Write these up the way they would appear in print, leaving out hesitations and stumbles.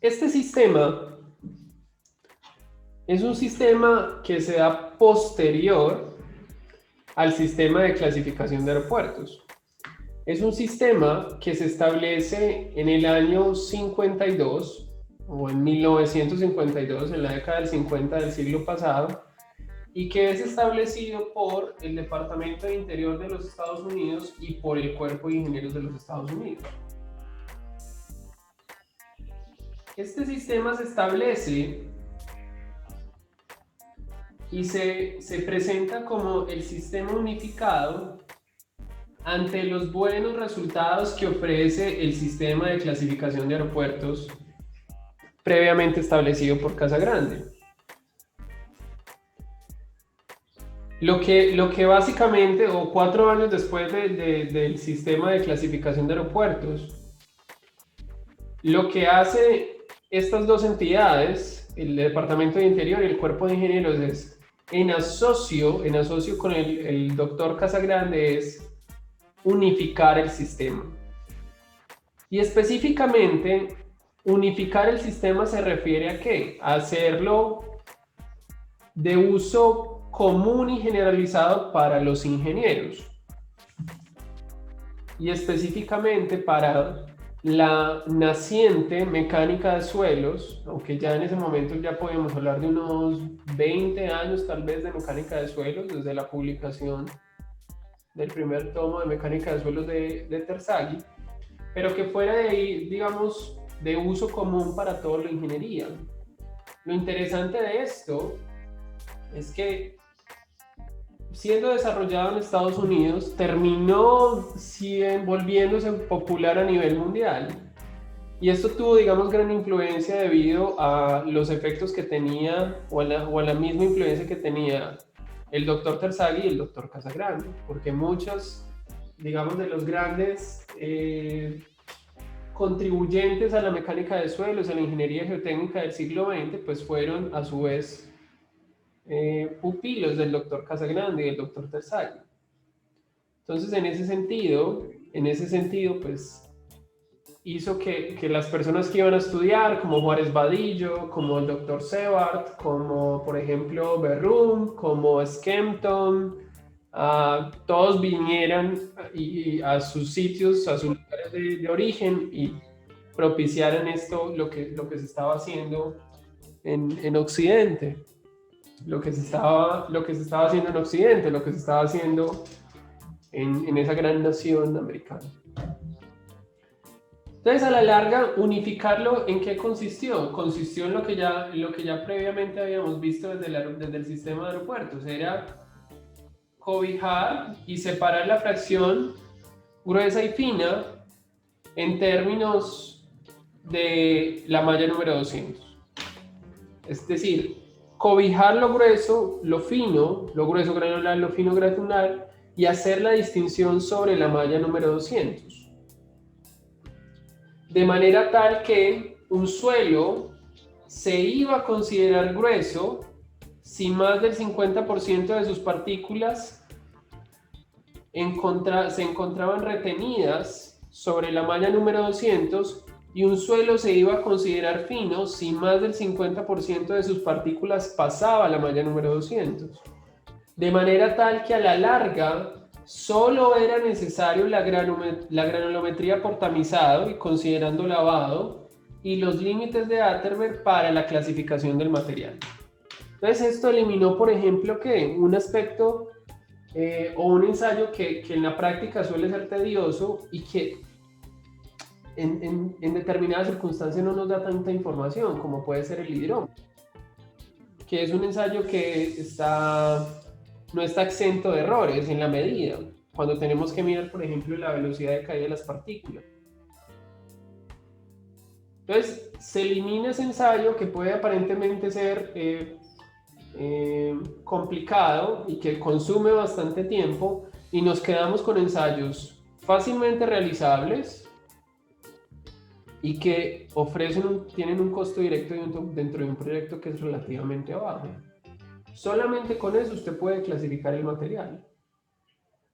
Este sistema es un sistema que se da posterior al sistema de clasificación de aeropuertos. Es un sistema que se establece en el año 52 o en 1952, en la década del 50 del siglo pasado, y que es establecido por el Departamento de Interior de los Estados Unidos y por el Cuerpo de Ingenieros de los Estados Unidos. Este sistema se establece y se presenta como el sistema unificado ante los buenos resultados que ofrece el sistema de clasificación de aeropuertos previamente establecido por Casagrande. Lo que básicamente, o 4 años después del sistema de clasificación de aeropuertos, lo que hace estas dos entidades, el Departamento de Interior y el Cuerpo de Ingenieros, es en asocio con el doctor Casagrande, es unificar el sistema. Y específicamente, unificar el sistema se refiere a qué? A hacerlo de uso común y generalizado para los ingenieros. Y específicamente para la naciente mecánica de suelos, aunque ya en ese momento ya podemos hablar de unos 20 años tal vez de mecánica de suelos, desde la publicación del primer tomo de mecánica de suelos de Terzaghi, pero que fuera de ahí, digamos, de uso común para toda la ingeniería. Lo interesante de esto es que, siendo desarrollado en Estados Unidos, terminó volviéndose popular a nivel mundial. Y esto tuvo, digamos, gran influencia debido a los efectos que tenía, o a la misma influencia que tenía el doctor Terzaghi y el doctor Casagrande, porque muchos, digamos, de los grandes contribuyentes a la mecánica de suelos, a la ingeniería geotécnica del siglo XX, pues fueron a su vez pupilos del doctor Casagrande y del doctor Terzaghi. Entonces, en ese sentido, pues hizo que las personas que iban a estudiar, como Juárez Vadillo, como el doctor Sebart, como por ejemplo Berrum, como Skempton, todos vinieran a sus sitios, a sus lugares de origen, y propiciaran esto, lo que se estaba haciendo en Occidente, lo que se estaba haciendo en Occidente, lo que se estaba haciendo en esa gran nación americana. Entonces, a la larga, unificarlo, ¿en qué consistió? Consistió en lo que ya previamente habíamos visto desde el sistema de aeropuertos. Era cobijar y separar la fracción gruesa y fina en términos de la malla número 200. Es decir, cobijar lo grueso, lo fino, lo grueso granular, lo fino granular, y hacer la distinción sobre la malla número 200. De manera tal que un suelo se iba a considerar grueso si más del 50% de sus partículas se encontraban retenidas sobre la malla número 200, y un suelo se iba a considerar fino si más del 50% de sus partículas pasaba a la malla número 200. De manera tal que a la larga solo era necesario la granulometría por tamizado y considerando lavado, y los límites de Atterberg para la clasificación del material. Entonces esto eliminó, por ejemplo, que un aspecto o un ensayo que en la práctica suele ser tedioso y que en determinadas circunstancias no nos da tanta información, como puede ser el hidrómetro, que es un ensayo que no está exento de errores en la medida, cuando tenemos que mirar, por ejemplo, la velocidad de caída de las partículas. Entonces, se elimina ese ensayo que puede aparentemente ser complicado y que consume bastante tiempo, y nos quedamos con ensayos fácilmente realizables y que tienen un costo directo dentro de un proyecto que es relativamente bajo. Solamente con eso usted puede clasificar el material.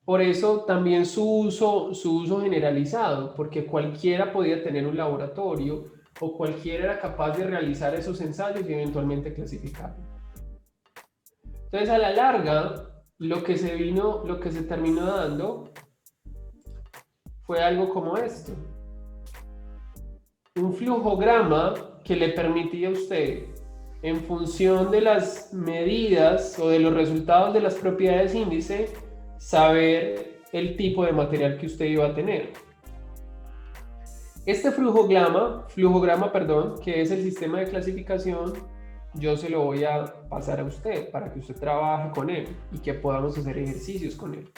Por eso también su uso generalizado, porque cualquiera podía tener un laboratorio, o cualquiera era capaz de realizar esos ensayos y eventualmente clasificarlo. Entonces, a la larga, lo que se terminó dando fue algo como esto. Un flujograma que le permitía a usted, en función de las medidas o de los resultados de las propiedades índice, saber el tipo de material que usted iba a tener. Este flujograma, que es el sistema de clasificación, yo se lo voy a pasar a usted para que usted trabaje con él y que podamos hacer ejercicios con él.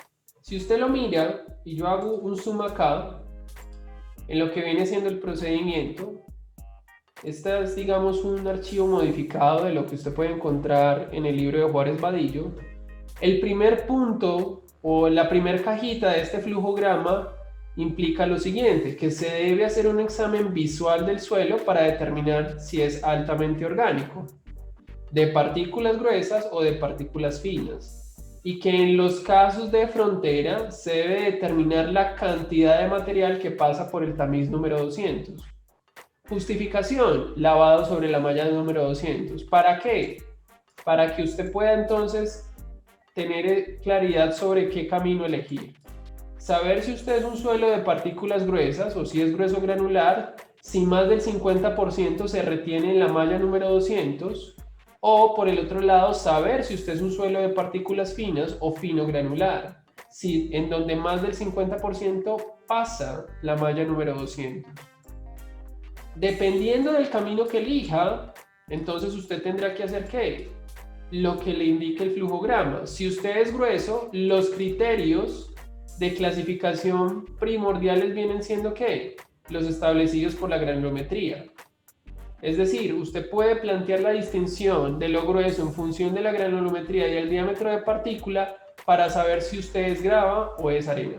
Si usted lo mira y yo hago un zoom acá, en lo que viene siendo el procedimiento, este es, digamos, un archivo modificado de lo que usted puede encontrar en el libro de Juárez Vadillo. El primer punto o la primera cajita de este flujograma implica lo siguiente, que se debe hacer un examen visual del suelo para determinar si es altamente orgánico, de partículas gruesas o de partículas finas, y que en los casos de frontera se debe determinar la cantidad de material que pasa por el tamiz número 200. Justificación, lavado sobre la malla número 200. ¿Para qué? Para que usted pueda entonces tener claridad sobre qué camino elegir. Saber si usted es un suelo de partículas gruesas o si es grueso granular, si más del 50% se retiene en la malla número 200, o por el otro lado, saber si usted es un suelo de partículas finas o fino granular, si en donde más del 50% pasa la malla número 200. Dependiendo del camino que elija, entonces usted tendrá que hacer ¿qué? Lo que le indique el flujograma. Si usted es grueso, los criterios de clasificación primordiales vienen siendo ¿qué? Los establecidos por la granulometría. Es decir, usted puede plantear la distinción de lo grueso en función de la granulometría y el diámetro de partícula para saber si usted es grava o es arena.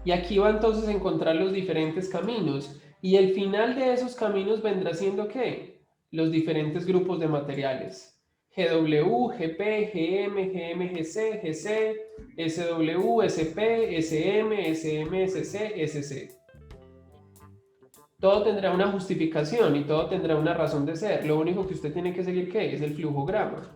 Y aquí va entonces a encontrar los diferentes caminos. Y el final de esos caminos vendrá siendo ¿qué? Los diferentes grupos de materiales. GW, GP, GM, GMGC, GC, SW, SP, SM, SM, SC, SC. Todo tendrá una justificación y todo tendrá una razón de ser. Lo único que usted tiene que seguir, ¿qué? Es el flujograma.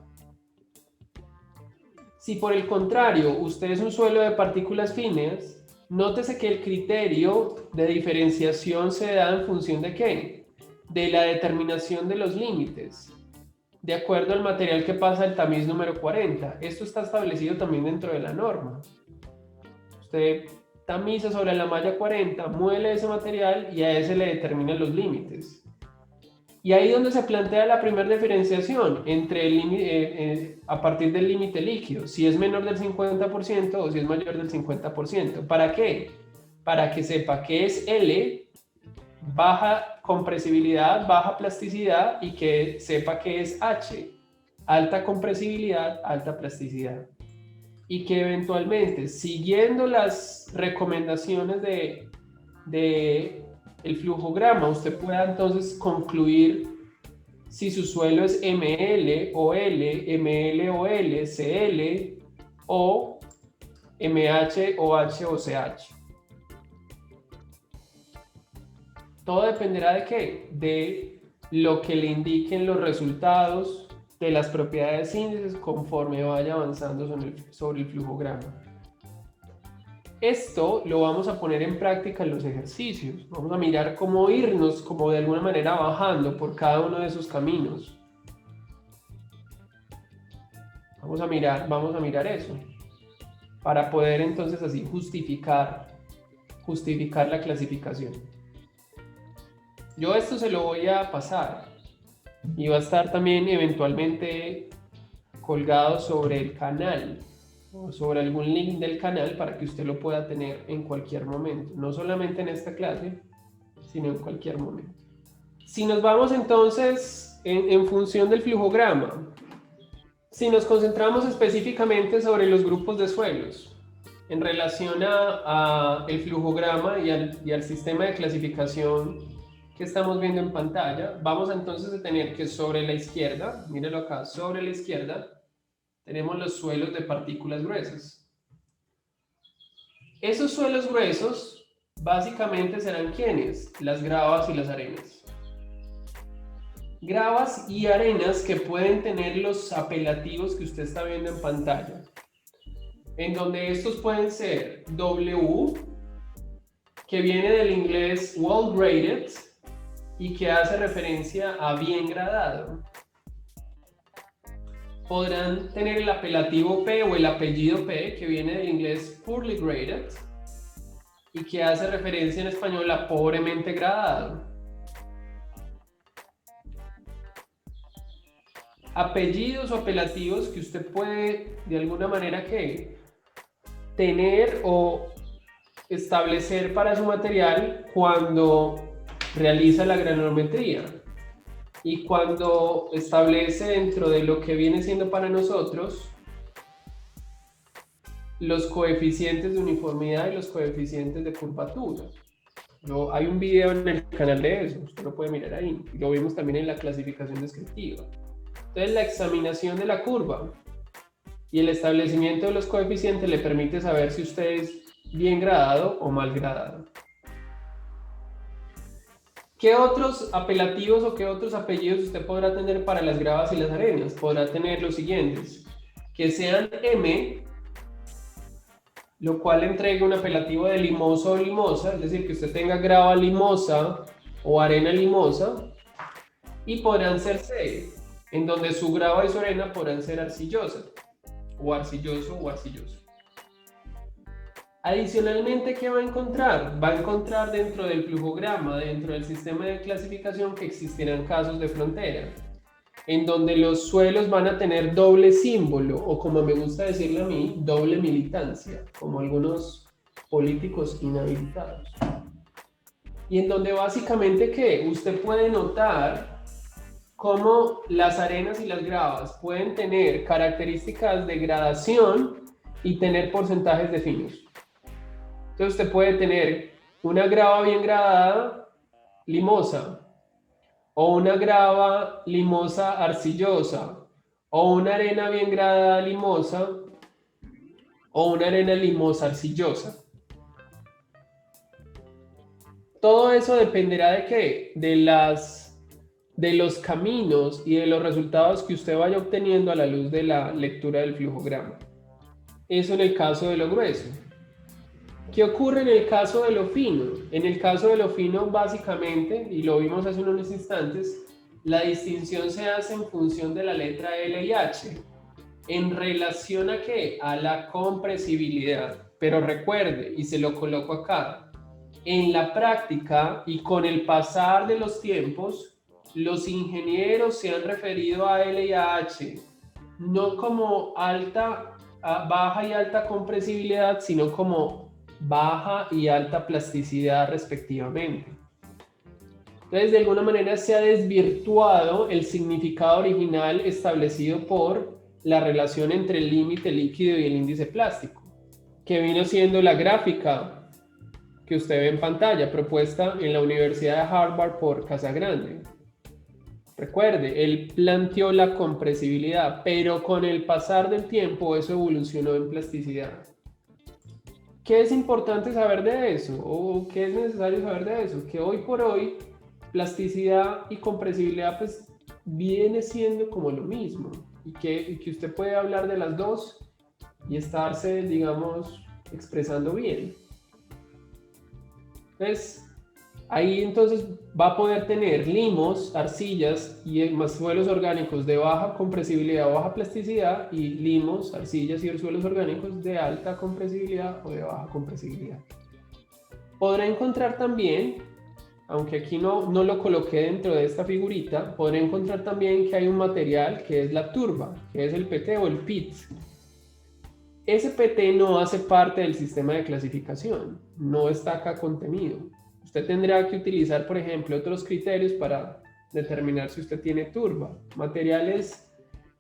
Si por el contrario usted es un suelo de partículas finas, nótese que el criterio de diferenciación se da en función de ¿qué? De la determinación de los límites, de acuerdo al material que pasa el tamiz número 40. Esto está establecido también dentro de la norma. Usted tamiza sobre la malla 40, muele ese material y a ese le determina los límites. Y ahí es donde se plantea la primera diferenciación entre el a partir del límite líquido, si es menor del 50% o si es mayor del 50%. ¿Para qué? Para que sepa que es L, baja compresibilidad, baja plasticidad, y que sepa que es H, alta compresibilidad, alta plasticidad. Y que eventualmente, siguiendo las recomendaciones de el flujograma, usted pueda entonces concluir si su suelo es ML o L, ML o L, CL o MH o H o CH. Todo dependerá de qué? De lo que le indiquen los resultados de las propiedades índices conforme vaya avanzando sobre el flujograma. Esto lo vamos a poner en práctica en los ejercicios. Vamos a mirar cómo irnos, como de alguna manera bajando por cada uno de esos caminos. Vamos a mirar eso. Para poder entonces así justificar la clasificación. Yo esto se lo voy a pasar y va a estar también eventualmente colgado sobre el canal o sobre algún link del canal para que usted lo pueda tener en cualquier momento, no solamente en esta clase, sino en cualquier momento. Si nos vamos entonces en función del flujograma, si nos concentramos específicamente sobre los grupos de suelos, en relación a el flujograma y al sistema de clasificación que estamos viendo en pantalla, vamos entonces a tener que sobre la izquierda, mírenlo acá, sobre la izquierda, tenemos los suelos de partículas gruesas. Esos suelos gruesos básicamente serán ¿quiénes? Las gravas y las arenas. Gravas y arenas que pueden tener los apelativos que usted está viendo en pantalla, en donde estos pueden ser W, que viene del inglés well graded y que hace referencia a bien gradado. Podrán tener el apelativo P o el apellido P, que viene del inglés poorly graded y que hace referencia en español a pobremente gradado. Apellidos o apelativos que usted puede de alguna manera que tener o establecer para su material cuando realiza la granulometría y cuando establece dentro de lo que viene siendo para nosotros los coeficientes de uniformidad y los coeficientes de curvatura. Hay un video en el canal de eso, usted lo puede mirar ahí, lo vimos también en la clasificación descriptiva. Entonces la examinación de la curva y el establecimiento de los coeficientes le permite saber si usted es bien gradado o mal gradado. ¿Qué otros apelativos o qué otros apellidos usted podrá tener para las gravas y las arenas? Podrá tener los siguientes: que sean M, lo cual entrega un apelativo de limoso o limosa, es decir, que usted tenga grava limosa o arena limosa, y podrán ser C, en donde su grava y su arena podrán ser arcillosa, o arcilloso o arcilloso. Adicionalmente, ¿qué va a encontrar? Va a encontrar dentro del flujograma, dentro del sistema de clasificación, que existirán casos de frontera, en donde los suelos van a tener doble símbolo, o como me gusta decirle a mí, doble militancia, como algunos políticos inhabilitados. Y en donde básicamente, ¿qué? Usted puede notar cómo las arenas y las gravas pueden tener características de gradación y tener porcentajes de finos. Entonces usted puede tener una grava bien gradada, limosa, o una grava limosa arcillosa, o una arena bien gradada limosa, o una arena limosa arcillosa. Todo eso dependerá de qué? De los caminos y de los resultados que usted vaya obteniendo a la luz de la lectura del flujograma. Eso en el caso de lo grueso. ¿Qué ocurre en el caso de lo fino? En el caso de lo fino, básicamente, y lo vimos hace unos instantes, la distinción se hace en función de la letra L y H. ¿En relación a qué? A la compresibilidad. Pero recuerde, y se lo coloco acá, en la práctica y con el pasar de los tiempos, los ingenieros se han referido a L y a H no como baja y alta compresibilidad, sino como baja y alta plasticidad respectivamente. Entonces, de alguna manera se ha desvirtuado el significado original establecido por la relación entre el límite líquido y el índice plástico, que vino siendo la gráfica que usted ve en pantalla, propuesta en la Universidad de Harvard por Casagrande. Recuerde, él planteó la compresibilidad, pero con el pasar del tiempo eso evolucionó en plasticidad. ¿Qué es importante saber de eso? ¿O qué es necesario saber de eso? Que hoy por hoy plasticidad y compresibilidad pues viene siendo como lo mismo y que usted puede hablar de las dos y estarse, digamos, expresando bien. Entonces, ahí entonces va a poder tener limos, arcillas y más suelos orgánicos de baja compresibilidad o baja plasticidad y limos, arcillas y suelos orgánicos de alta compresibilidad o de baja compresibilidad. Podrá encontrar también, aunque aquí no lo coloqué dentro de esta figurita, podrá encontrar también que hay un material que es la turba, que es el PT o el PIT. Ese PT no hace parte del sistema de clasificación, no está acá contenido. Usted tendrá que utilizar, por ejemplo, otros criterios para determinar si usted tiene turba. Materiales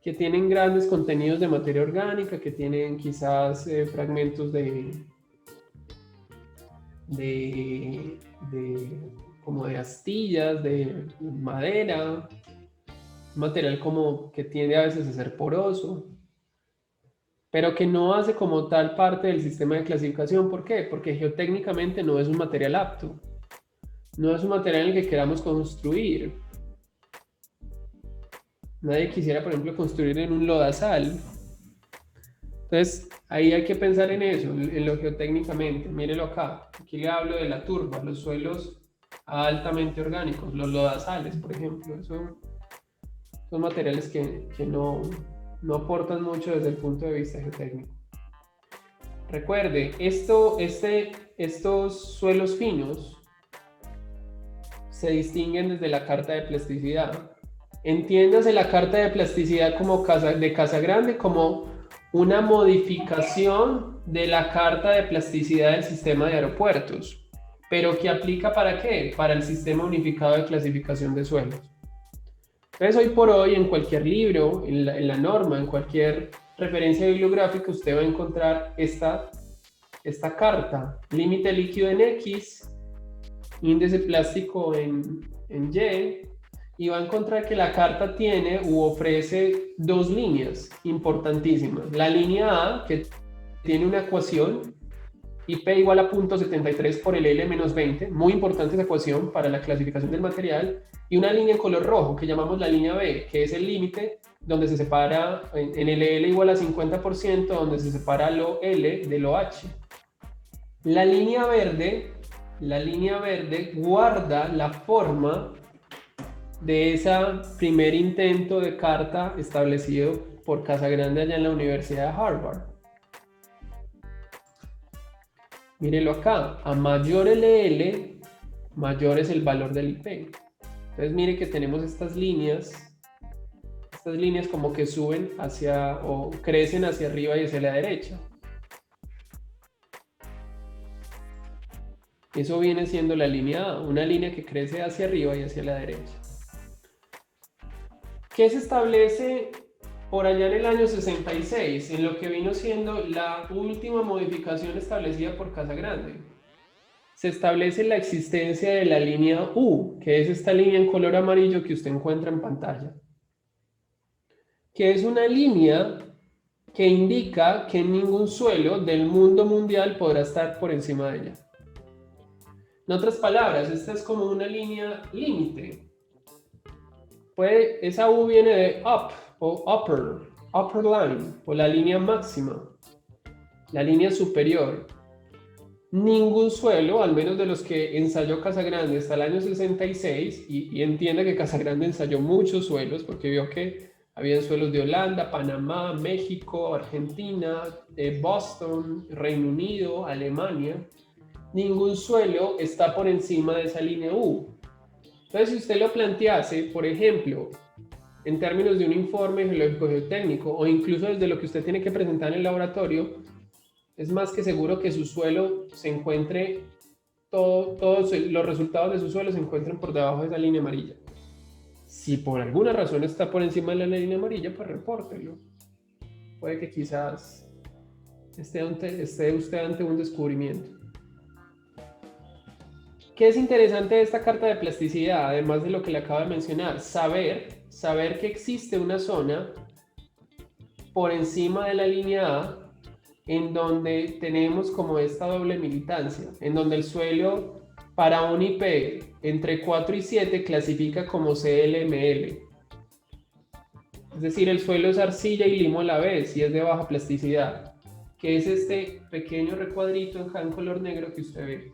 que tienen grandes contenidos de materia orgánica, que tienen quizás fragmentos como de astillas, de madera, material como que tiende a veces a ser poroso. pero que no hace como tal parte del sistema de clasificación. ¿Por qué? Porque geotécnicamente no es un material apto. No es un material en el que queramos construir. Nadie quisiera, por ejemplo, construir en un lodazal. Entonces, ahí hay que pensar en eso, en lo geotécnicamente. Mírelo acá. Aquí le hablo de la turba, los suelos altamente orgánicos, los lodazales, por ejemplo. Son materiales que no aportan mucho desde el punto de vista geotécnico. Recuerde, estos suelos finos se distinguen desde la carta de plasticidad. Entiéndase la carta de plasticidad como de Casagrande como una modificación de la carta de plasticidad del sistema de aeropuertos, pero que aplica ¿para qué? Para el sistema unificado de clasificación de suelos. Entonces, hoy por hoy, en cualquier libro, en la norma, en cualquier referencia bibliográfica, usted va a encontrar esta carta: límite líquido en X, índice plástico en Y, y va a encontrar que la carta tiene u ofrece dos líneas importantísimas. La línea A, que tiene una ecuación, IP igual a 0.73 por el L menos 20, muy importante esa ecuación para la clasificación del material, y una línea en color rojo que llamamos la línea B, que es el límite donde se separa en el L igual a 50%, donde se separa lo L de lo H. La línea verde guarda la forma de ese primer intento de carta establecido por Casagrande allá en la Universidad de Harvard. Mírelo acá, a mayor LL, mayor es el valor del IP. Entonces mire que tenemos estas líneas como que suben hacia, o crecen hacia arriba y hacia la derecha. Eso viene siendo la línea A, una línea que crece hacia arriba y hacia la derecha. ¿Qué se establece por allá en el año 66, en lo que vino siendo la última modificación establecida por Casagrande? Se establece la existencia de la línea U, que es esta línea en color amarillo que usted encuentra en pantalla, que es una línea que indica que ningún suelo del mundo mundial podrá estar por encima de ella. En otras palabras, esta es como una línea límite. Esa U viene de up o upper line, o la línea máxima, la línea superior. Ningún suelo, al menos de los que ensayó Casagrande hasta el año 66, y entienda que Casagrande ensayó muchos suelos, porque vio que había suelos de Holanda, Panamá, México, Argentina, Boston, Reino Unido, Alemania. Ningún suelo está por encima de esa línea U. Entonces, si usted lo plantease, por ejemplo, en términos de un informe geológico geotécnico, o incluso desde lo que usted tiene que presentar en el laboratorio, es más que seguro que su suelo se encuentre, todos los resultados de su suelo se encuentren por debajo de esa línea amarilla. Si por alguna razón está por encima de la línea amarilla, pues repórtelo. Puede que quizás esté usted ante un descubrimiento. ¿Qué es interesante de esta carta de plasticidad? Además de lo que le acabo de mencionar, saber que existe una zona por encima de la línea A en donde tenemos como esta doble militancia, en donde el suelo para un IP entre 4 y 7 clasifica como CLML. Es decir, el suelo es arcilla y limo a la vez y es de baja plasticidad, que es este pequeño recuadrito en color negro que usted ve.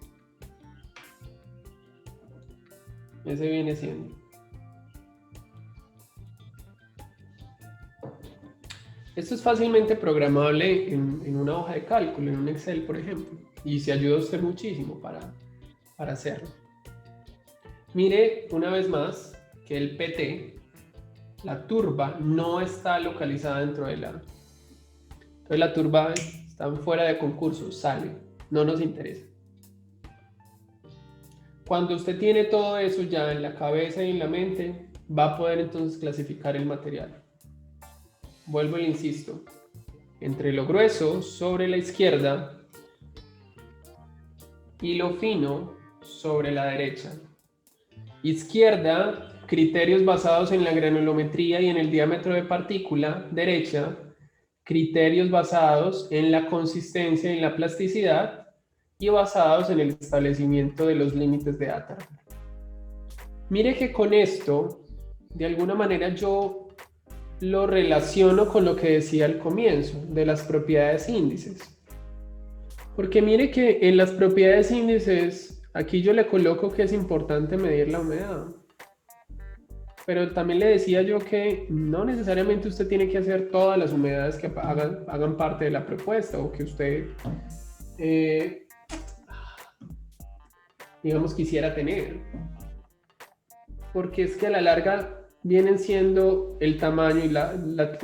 Ese viene siendo. Esto es fácilmente programable en una hoja de cálculo, en un Excel, por ejemplo, y se ayuda a usted muchísimo para hacerlo. Mire una vez más que el PT, la turba, no está localizada dentro de la... Entonces la turba está fuera de concurso, sale, no nos interesa. Cuando usted tiene todo eso ya en la cabeza y en la mente, va a poder entonces clasificar el material. Vuelvo e insisto, entre lo grueso sobre la izquierda y lo fino sobre la derecha. Izquierda, criterios basados en la granulometría y en el diámetro de partícula. Derecha, criterios basados en la consistencia y la plasticidad y basados en el establecimiento de los límites de Atterberg. Mire que con esto, de alguna manera yo lo relaciono con lo que decía al comienzo, de las propiedades índices. Porque mire que en las propiedades índices, aquí yo le coloco que es importante medir la humedad. Pero también le decía yo que no necesariamente usted tiene que hacer todas las humedades que hagan parte de la propuesta o que usted, digamos, quisiera tener. Porque es que a la larga vienen siendo el tamaño y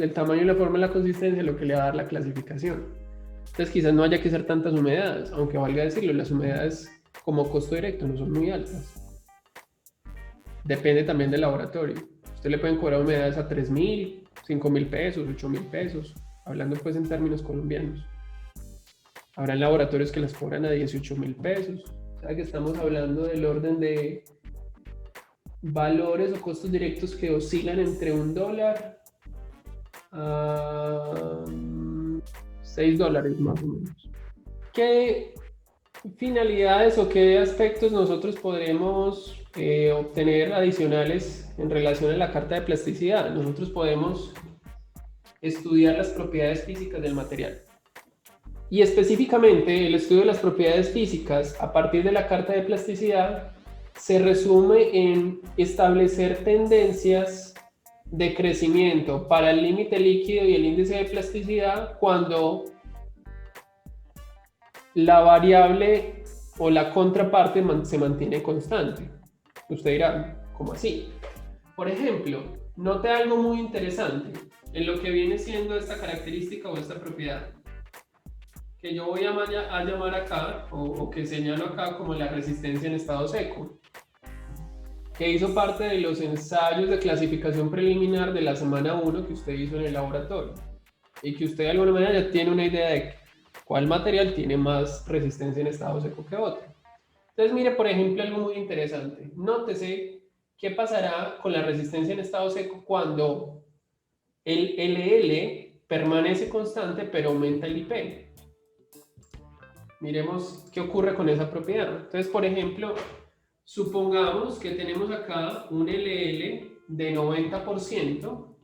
el tamaño y la forma y la consistencia lo que le va a dar la clasificación. Entonces quizás no haya que hacer tantas humedades, aunque valga decirlo, las humedades como costo directo no son muy altas. Depende también del laboratorio. Usted le pueden cobrar humedades a 3.000, 5.000 pesos, 8.000 pesos, hablando pues en términos colombianos. Habrán laboratorios que las cobran a 18.000 pesos. O sea que estamos hablando del orden de valores o costos directos que oscilan entre $1 a $6 más o menos. ¿Qué finalidades o qué aspectos nosotros podremos obtener adicionales en relación a la carta de plasticidad? Nosotros podemos estudiar las propiedades físicas del material. Y específicamente el estudio de las propiedades físicas a partir de la carta de plasticidad se resume en establecer tendencias de crecimiento para el límite líquido y el índice de plasticidad cuando la variable o la contraparte se mantiene constante. Usted dirá, ¿cómo así? Por ejemplo, note algo muy interesante en lo que viene siendo esta característica o esta propiedad, que yo voy a llamar acá, o que señalo acá como la resistencia en estado seco, que hizo parte de los ensayos de clasificación preliminar de la semana 1 que usted hizo en el laboratorio, y que usted de alguna manera ya tiene una idea de cuál material tiene más resistencia en estado seco que otro. Entonces mire, por ejemplo, algo muy interesante. Nótese qué pasará con la resistencia en estado seco cuando el LL permanece constante pero aumenta el IP. Miremos qué ocurre con esa propiedad. Entonces, por ejemplo, supongamos que tenemos acá un LL de 90%,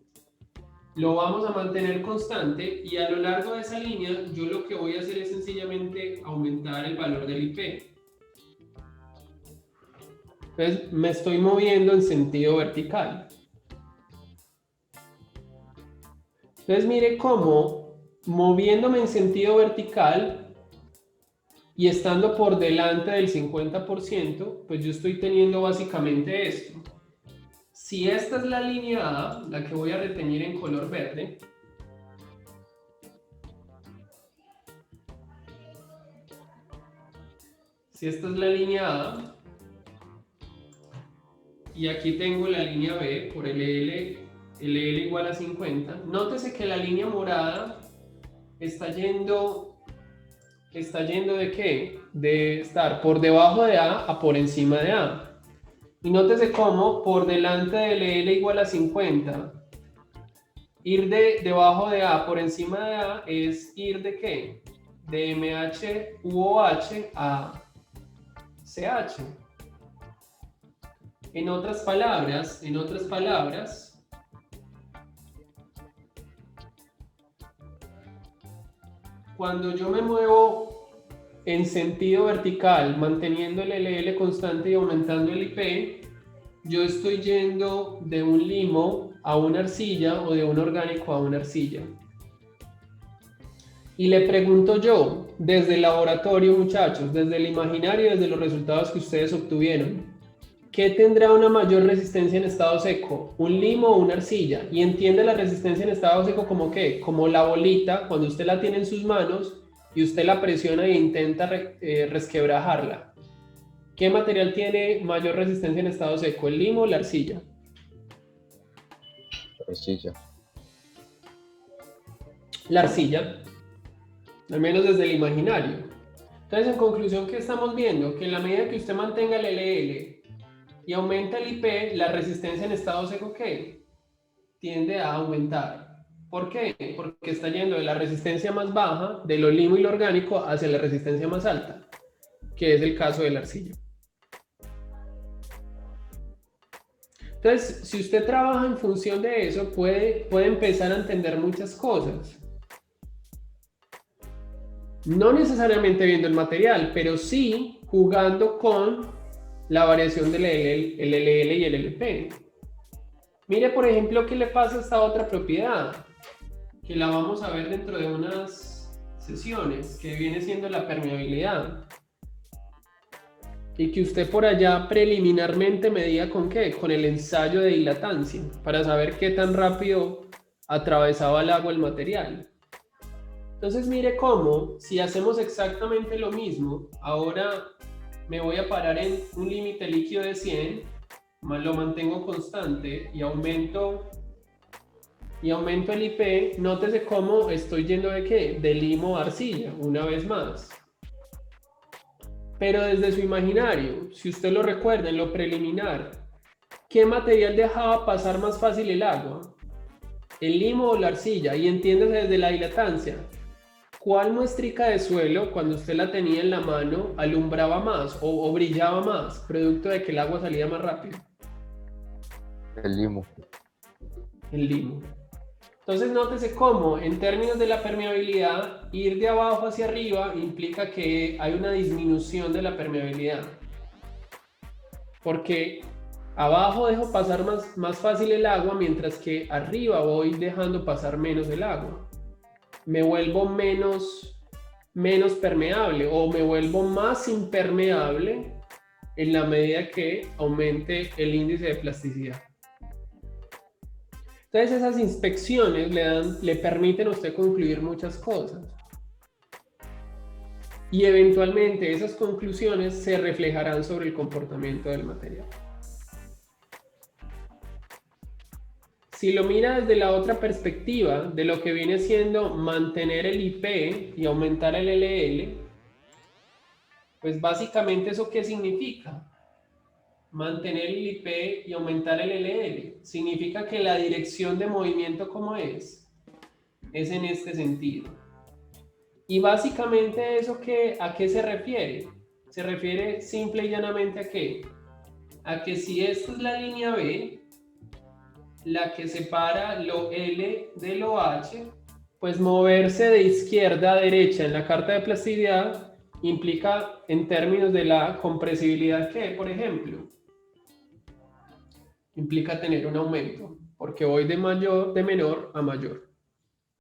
lo vamos a mantener constante y a lo largo de esa línea yo lo que voy a hacer es sencillamente aumentar el valor del IP. Entonces me estoy moviendo en sentido vertical. Entonces mire cómo moviéndome en sentido vertical y estando por delante del 50%, pues yo estoy teniendo básicamente esto. Si esta es la línea A, la que voy a retener en color verde, si esta es la línea A, y aquí tengo la línea B por LL igual a 50, nótese que la línea morada está yendo ¿de qué? De estar por debajo de A por encima de A. Y nótese cómo por delante del L igual a 50, ir debajo de A por encima de A es ir de ¿qué? De MH u OH a CH. En otras palabras, cuando yo me muevo en sentido vertical, manteniendo el LL constante y aumentando el IP, yo estoy yendo de un limo a una arcilla o de un orgánico a una arcilla. Y le pregunto yo, desde el laboratorio, muchachos, desde el imaginario, desde los resultados que ustedes obtuvieron, ¿qué tendrá una mayor resistencia en estado seco? ¿Un limo o una arcilla? Y entiende la resistencia en estado seco como ¿qué? Como la bolita, cuando usted la tiene en sus manos y usted la presiona e intenta resquebrajarla. ¿Qué material tiene mayor resistencia en estado seco? ¿El limo o la arcilla? Arcilla. La arcilla, al menos desde el imaginario. Entonces, en conclusión, ¿qué estamos viendo? Que en la medida que usted mantenga el LL y aumenta el IP, la resistencia en estado seco, ¿qué? Tiende a aumentar. ¿Por qué? Porque está yendo de la resistencia más baja, de lo limo y lo orgánico, hacia la resistencia más alta, que es el caso de la arcilla. Entonces, si usted trabaja en función de eso, puede empezar a entender muchas cosas. No necesariamente viendo el material, pero sí jugando con la variación del LL y el LP. Mire, por ejemplo, qué le pasa a esta otra propiedad, que la vamos a ver dentro de unas sesiones, que viene siendo la permeabilidad. Y que usted por allá preliminarmente medía con qué, con el ensayo de dilatancia, para saber qué tan rápido atravesaba el agua el material. Entonces mire cómo, si hacemos exactamente lo mismo, ahora me voy a parar en un límite líquido de 100, lo mantengo constante y aumento el IP, nótese cómo estoy yendo de qué, de limo a arcilla, una vez más. Pero desde su imaginario, si usted lo recuerda en lo preliminar, ¿qué material dejaba pasar más fácil el agua? ¿El limo o la arcilla? Y entiéndase desde la dilatancia. ¿Cuál muestrica de suelo, cuando usted la tenía en la mano, alumbraba más o brillaba más, producto de que el agua salía más rápido? El limo. El limo. Entonces nótese cómo, en términos de la permeabilidad, ir de abajo hacia arriba implica que hay una disminución de la permeabilidad. Porque abajo dejo pasar más fácil el agua, mientras que arriba voy dejando pasar menos el agua. Me vuelvo menos permeable o me vuelvo más impermeable en la medida que aumente el índice de plasticidad. Entonces esas inspecciones le permiten a usted concluir muchas cosas. Y eventualmente esas conclusiones se reflejarán sobre el comportamiento del material. Si lo mira desde la otra perspectiva, de lo que viene siendo mantener el IP y aumentar el LL, pues básicamente ¿eso qué significa? Mantener el IP y aumentar el LL. Significa que la dirección de movimiento, ¿cómo es? Es en este sentido. Y básicamente ¿eso a qué se refiere? Se refiere simple y llanamente ¿a qué? A que si esta es la línea B, la que separa lo L de lo H, pues moverse de izquierda a derecha en la carta de plasticidad implica, en términos de la compresibilidad, que, por ejemplo, implica tener un aumento, porque voy de menor a mayor.